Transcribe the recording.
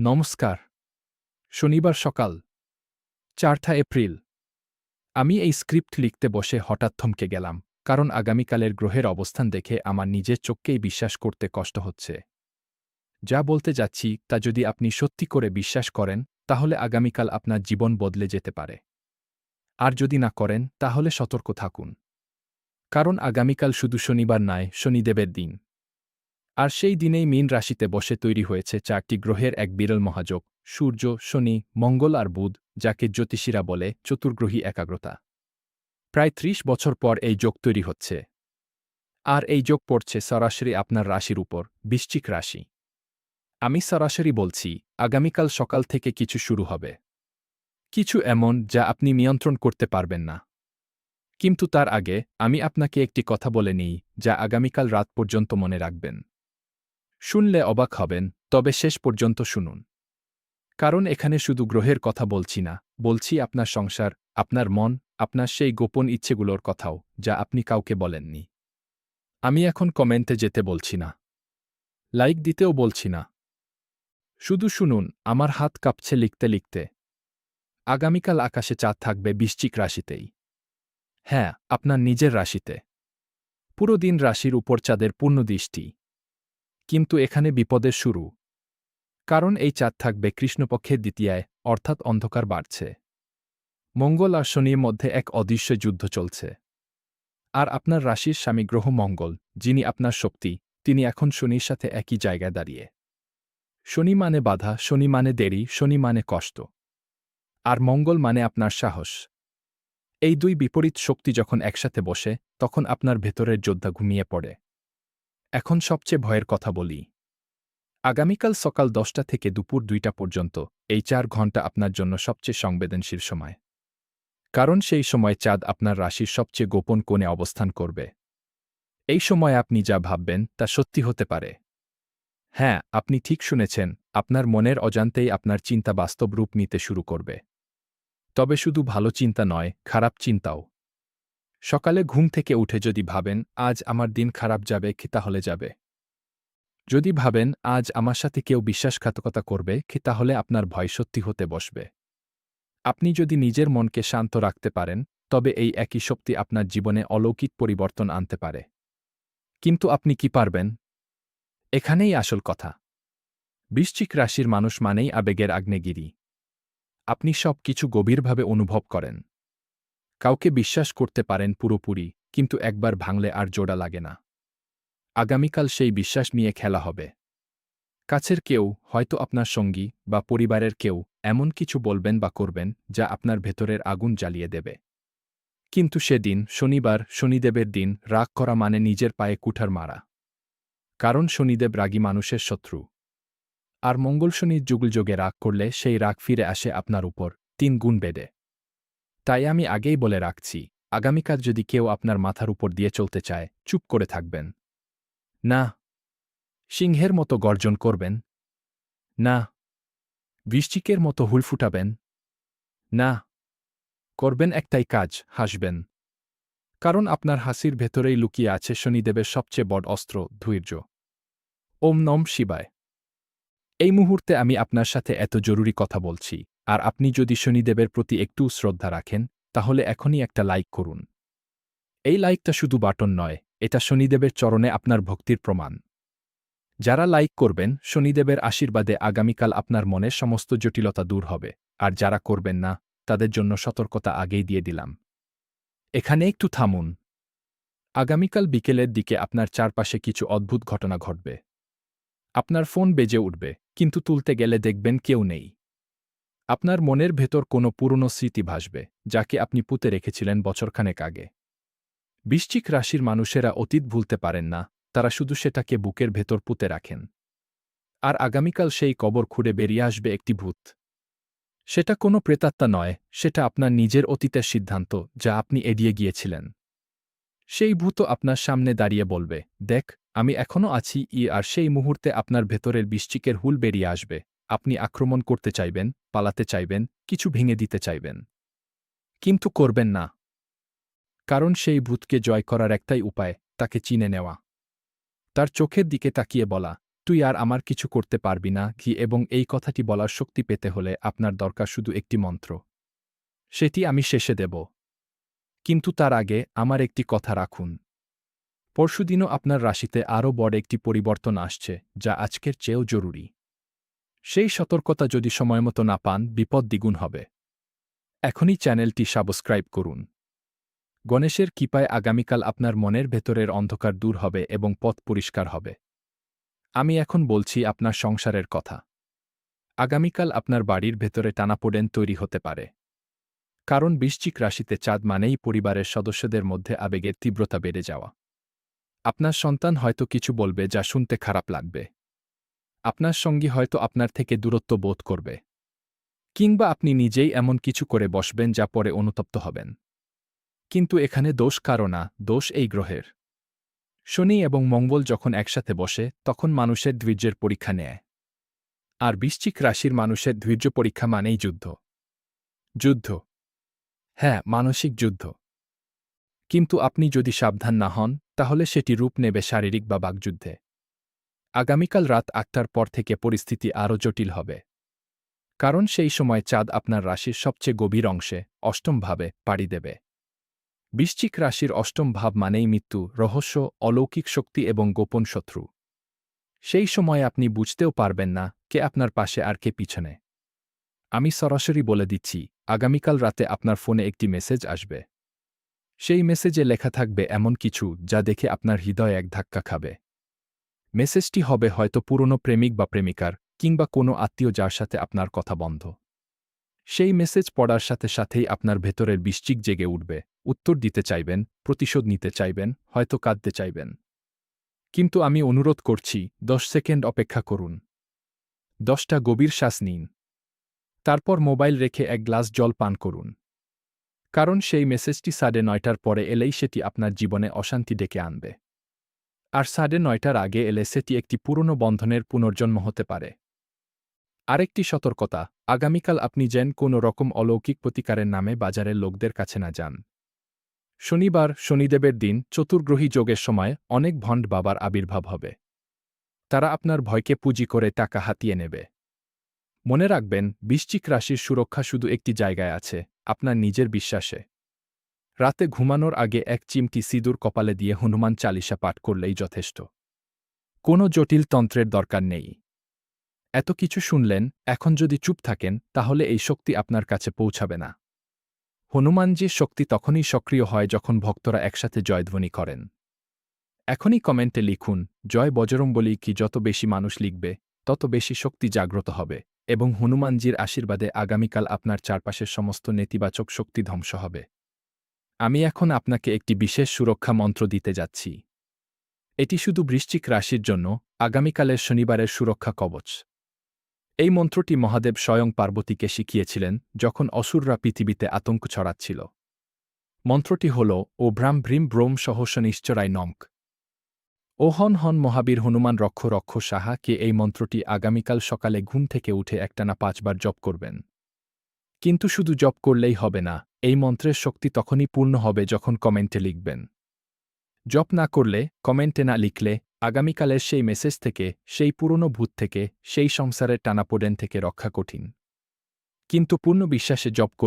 নমস্কার। শনিবার সকাল ৪টা এপ্রিল। আমি এই স্ক্রিপ্ট লিখতে বসে হঠাৎ থমকে গেলাম, কারণ আগামীকালের গ্রহের অবস্থান দেখে আমার নিজের চোখকেই বিশ্বাস করতে কষ্ট হচ্ছে। যা বলতে যাচ্ছি তা যদি আপনি সত্যি করে বিশ্বাস করেন, তাহলে আগামীকাল আপনার জীবন বদলে যেতে পারে। আর যদি না করেন, তাহলে সতর্ক থাকুন। কারণ আগামীকাল শুধু শনিবার নয়, শনিদেবের দিন। আর সেই দিনেই মীন রাশিতে বসে তৈরি হয়েছে ৪টি গ্রহের এক বিরল মহাযোগ: সূর্য, শনি, মঙ্গল আর বুধ, যাকে জ্যোতিষীরা বলে চতুর্গ্রহী একাগ্রতা। প্রায় ৩০ বছর পর এই যোগ তৈরি হচ্ছে। আর এই যোগ পড়ছে সরাসরি আপনার রাশির উপর, বৃশ্চিক রাশি। আমি সরাসরি বলছি, আগামীকাল সকাল থেকে কিছু শুরু হবে। কিছু এমন যা আপনি নিয়ন্ত্রণ করতে পারবেন না। কিন্তু তার আগে আমি আপনাকে একটি কথা বলে নিই, যা আগামীকাল রাত পর্যন্ত মনে রাখবেন। শুনলে অবাক হবেন, তবে শেষ পর্যন্ত শুনুন। কারণ এখানে শুধু গ্রহের কথা বলছি না, বলছি আপনার সংসার, আপনার মন, আপনার সেই গোপন ইচ্ছেগুলোর কথাও, যা আপনি কাউকে বলেননি। আমি এখন কমেন্টে যেতে বলছি না। লাইক দিতেও বলছি না। শুধু শুনুন, আমার হাত কাঁপছে লিখতে লিখতে। আগামীকাল আকাশে চাঁদ থাকবে বৃশ্চিক রাশিতেই। হ্যাঁ, আপনার নিজের রাশিতে। পুরো দিন রাশির উপর চাঁদের পূর্ণ দৃষ্টি। কিন্তু এখানে বিপদের শুরু। কারণ এই চাঁদ থাকবে কৃষ্ণপক্ষের দ্বিতীয়ায়, অর্থাৎ অন্ধকার বাড়ছে। মঙ্গল আর শনির মধ্যে এক অদৃশ্য যুদ্ধ চলছে। আর আপনার রাশির স্বামী গ্রহ মঙ্গল, যিনি আপনার শক্তি, তিনি এখন শনির সাথে একই জায়গায় দাঁড়িয়ে। শনি মানে বাধা, শনি মানে দেরি, শনি মানে কষ্ট। আর মঙ্গল মানে আপনার সাহস। এই দুই বিপরীত শক্তি যখন একসাথে বসে, তখন আপনার ভেতরের যোদ্ধা ঘুমিয়ে পড়ে। এখন সবচেয়ে ভয়ের কথা বলি। আগামীকাল সকাল ১০টা থেকে দুপুর ২টা পর্যন্ত এই ৪ ঘণ্টা আপনার জন্য সবচেয়ে সংবেদনশীল সময়। কারণ সেই সময় চাঁদ আপনার রাশির সবচেয়ে গোপন কোণে অবস্থান করবে। এই সময় আপনি যা ভাববেন তা সত্যি হতে পারে। হ্যাঁ, আপনি ঠিক শুনেছেন, আপনার মনের অজান্তেই আপনার চিন্তা বাস্তব রূপ নিতে শুরু করবে। তবে শুধু ভালো চিন্তা নয়, খারাপ চিন্তাও। সকালে ঘুম থেকে উঠে যদি ভাবেন, আজ আমার দিন খারাপ যাবে কি, তাহলে যাবে। যদি ভাবেন, আজ আমার সাথে কেউ বিশ্বাসঘাতকতা করবে কি, তাহলে আপনার ভয় সত্যি হতে বসবে। আপনি যদি নিজের মনকে শান্ত রাখতে পারেন, তবে এই একই শক্তি আপনার জীবনে অলৌকিক পরিবর্তন আনতে পারে। কিন্তু আপনি কি পারবেন? এখানেই আসল কথা। বৃশ্চিক রাশির মানুষ মানেই আবেগের আগ্নেয়গিরি। আপনি সব কিছু গভীরভাবে অনুভব করেন। কাউকে বিশ্বাস করতে পারেন পুরোপুরি, কিন্তু একবার ভাঙলে আর জোড়া লাগে না। আগামীকাল সেই বিশ্বাস নিয়ে খেলা হবে। কাছের কেউ, হয়তো আপনার সঙ্গী বা পরিবারের কেউ, এমন কিছু বলবেন বা করবেন যা আপনার ভেতরের আগুন জ্বালিয়ে দেবে। কিন্তু সেদিন, শনিবার, শনিদেবের দিন, রাগ করা মানে নিজের পায়ে কুঠার মারা। কারণ শনিদেব রাগী মানুষের শত্রু। আর মঙ্গল শনির যুগলযোগে রাগ করলে সেই রাগ ফিরে আসে আপনার উপর ৩ গুণ বেড়ে। তাই আমি আগেই বলে রাখছি, আগামীকাল যদি কেউ আপনার মাথার উপর দিয়ে চলতে চায়, চুপ করে থাকবেন। না। সিংহের মতো গর্জন করবেন? না। বৃশ্চিকের মতো হুল ফুটাবেন? না। করবেন একটাই কাজ, হাসবেন। কারণ আপনার হাসির ভেতরেই লুকিয়ে আছে শনিদেবের সবচেয়ে বড় অস্ত্র, ধৈর্য। ওম নম শিবায়। এই মুহূর্তে আমি আপনার সাথে এত জরুরি কথা বলছি, আর আপনি যদি শনিদেবের প্রতি একটু শ্রদ্ধা রাখেন, তাহলে এখনই একটা লাইক করুন। এই লাইকটা শুধু বাটন নয়, এটা শনিদেবের চরণে আপনার ভক্তির প্রমাণ। যারা লাইক করবেন, শনিদেবের আশীর্বাদে আগামীকাল আপনার মনের সমস্ত জটিলতা দূর হবে, আর যারা করবেন না, তাদের জন্য সতর্কতা আগেই দিয়ে দিলাম। এখানে একটু থামুন। আগামীকাল বিকেলের দিকে আপনার চারপাশে কিছু অদ্ভুত ঘটনা ঘটবে। আপনার ফোন বেজে উঠবে, কিন্তু তুলতে গেলে দেখবেন কেউ নেই। আপনার মনের ভেতর কোনো পুরনো স্মৃতি ভাসবে, যাকে আপনি পুঁতে রেখেছিলেন বছরখানেক আগে। বৃশ্চিক রাশির মানুষেরা অতীত ভুলতে পারেন না, তারা শুধু সেটাকে বুকের ভেতর পুঁতে রাখেন। আর আগামীকাল সেই কবর খুঁড়ে বেরিয়ে আসবে একটি ভূত। সেটা কোনো প্রেতাত্মা নয়, সেটা আপনার নিজের অতীতের সিদ্ধান্ত, যা আপনি এড়িয়ে গিয়েছিলেন। সেই ভূত আপনার সামনে দাঁড়িয়ে বলবে, দেখ, আমি এখনো আছি। আর সেই মুহূর্তে আপনার ভেতরের বৃশ্চিকের হুল বেরিয়ে আসবে। আপনি আক্রমণ করতে চাইবেন, পালাতে চাইবেন, কিছু ভেঙে দিতে চাইবেন। কিন্তু করবেন না। কারণ সেই ভূতকে জয় করার একটাই উপায়, তাকে চিনে নেওয়া। তার চোখের দিকে তাকিয়ে বলা, তুই আর আমার কিছু করতে পারবি না কি, এবং এই কথাটি বলার শক্তি পেতে হলে আপনার দরকার শুধু একটি মন্ত্র। সেটি আমি শেষে দেব। কিন্তু তার আগে আমার একটি কথা রাখুন। পরশুদিনও আপনার রাশিতে আরও বড় একটি পরিবর্তন আসছে, যা আজকের চেয়েও জরুরি। সেই সতর্কতা যদি সময়মতো না পান, বিপদ দ্বিগুণ হবে। এখনই চ্যানেলটি সাবস্ক্রাইব করুন। গণেশের কৃপায় আগামীকাল আপনার মনের ভেতরের অন্ধকার দূর হবে এবং পথ পরিষ্কার হবে। আমি এখন বলছি আপনার সংসারের কথা। আগামীকাল আপনার বাড়ির ভেতরে টানাপোড়েন তৈরি হতে পারে। কারণ বৃশ্চিক রাশিতে চাঁদ মানেই পরিবারের সদস্যদের মধ্যে আবেগের তীব্রতা বেড়ে যাওয়া। আপনার সন্তান হয়তো কিছু বলবে যা শুনতে খারাপ লাগবে। আপনার সঙ্গী হয়তো আপনার থেকে দূরত্ব বোধ করবে। কিংবা আপনি নিজেই এমন কিছু করে বসবেন যা পরে অনুতপ্ত হবেন। কিন্তু এখানে দোষ কারো না, দোষ এই গ্রহের। শনি এবং মঙ্গল যখন একসাথে বসে, তখন মানুষের ধৈর্যের পরীক্ষা নেয়। আর বৃশ্চিক রাশির মানুষের ধৈর্য পরীক্ষা মানেই যুদ্ধ। যুদ্ধ। হ্যাঁ, মানসিক যুদ্ধ। কিন্তু আপনি যদি সাবধান না হন, তাহলে সেটি রূপ নেবে শারীরিক বা বাকযুদ্ধে। আগামীকাল রাত ৮টার পর থেকে পরিস্থিতি আরও জটিল হবে। কারণ সেই সময় চাঁদ আপনার রাশির সবচেয়ে গভীর অংশে, অষ্টম ভাবে, পাড়ি দেবে। বৃশ্চিক রাশির অষ্টম ভাব মানেই মৃত্যু, রহস্য, অলৌকিক শক্তি এবং গোপন শত্রু। সেই সময় আপনি বুঝতেও পারবেন না কে আপনার পাশে আর কে পিছনে। আমি সরাসরি বলে দিচ্ছি, আগামীকাল রাতে আপনার ফোনে একটি মেসেজ আসবে। সেই মেসেজে লেখা থাকবে এমন কিছু যা দেখে আপনার হৃদয় এক ধাক্কা খাবে। মেসেজটি হবে হয়তো পুরনো প্রেমিক বা প্রেমিকার, কিংবা কোনো আত্মীয় যার সাথে আপনার কথা বন্ধ। সেই মেসেজ পড়ার সাথে সাথেই আপনার ভেতরের বৃশ্চিক জেগে উঠবে। উত্তর দিতে চাইবেন, প্রতিশোধ নিতে চাইবেন, হয়তো কাঁদতে চাইবেন। কিন্তু আমি অনুরোধ করছি, ১০ সেকেন্ড অপেক্ষা করুন। ১০টা গভীর শ্বাস নিন। তারপর মোবাইল রেখে এক গ্লাস জল পান করুন। কারণ সেই মেসেজটি ৯:৩০ পরে এলেই সেটি আপনার জীবনে অশান্তি ডেকে আনবে। আর ৯:৩০ আগে এলে সেটি একটি পুরনো বন্ধনের পুনর্জন্ম হতে পারে। আরেকটি সতর্কতা, আগামীকাল আপনি যেন কোনো রকম অলৌকিক প্রতিকারের নামে বাজারের লোকদের কাছে না যান। শনিবার, শনিদেবের দিন, চতুর্গ্রহী যোগের সময় অনেক ভণ্ড বাবার আবির্ভাব হবে। তারা আপনার ভয়কে পুঁজি করে টাকা হাতিয়ে নেবে। মনে রাখবেন, বৃশ্চিক রাশির সুরক্ষা শুধু একটি জায়গায় আছে, আপনার নিজের বিশ্বাসে। রাতে ঘুমানোর আগে এক চিমটি সিঁদুর কপালে দিয়ে হনুমান চালিসা পাঠ করলেই যথেষ্ট। কোনো জটিল তন্ত্রের দরকার নেই। এত কিছু শুনলেন, এখন যদি চুপ থাকেন, তাহলে এই শক্তি আপনার কাছে পৌঁছাবে না। হনুমানজির শক্তি তখনই সক্রিয় হয় যখন ভক্তরা একসাথে জয়ধ্বনি করেন। এখনই কমেন্টে লিখুন, জয় বজরংবলী কি। যত বেশি মানুষ লিখবে, তত বেশি শক্তি জাগ্রত হবে, এবং হনুমানজির আশীর্বাদে আগামীকাল আপনার চারপাশের সমস্ত নেতিবাচক শক্তি ধ্বংস হবে। আমি এখন আপনাকে একটি বিশেষ সুরক্ষা মন্ত্র দিতে যাচ্ছি। এটি শুধু বৃশ্চিক রাশির জন্য, আগামীকালের শনিবারের সুরক্ষা কবচ। এই মন্ত্রটি মহাদেব স্বয়ং পার্বতীকে শিখিয়েছিলেন যখন অসুররা পৃথিবীতে আতঙ্ক ছড়াচ্ছিল। মন্ত্রটি হল, ও ভ্রাম ভ্রীম ব্রোম সহস্য নিশ্চরায় নমক। ও হন হন মহাবীর হনুমান রক্ষ রক্ষ সাহা। কে এই মন্ত্রটি আগামীকাল সকালে ঘুম থেকে উঠে একটানা ৫ বার জপ করবেন। কিন্তু শুধু জপ করলেই হবে না, এই মন্ত্রের শক্তি তখনই পূর্ণ হবে যখন কমেন্টে লিখবেন। জপ না করলে, কমেন্টে না লিখলে, আগামীকালের সেই মেসেজ থেকে, সেই পুরনো ভূত থেকে, সেই সংসারের টানাপোড়েন থেকে রক্ষা কঠিন। কিন্তু পূর্ণ বিশ্বাসে জপ করুন।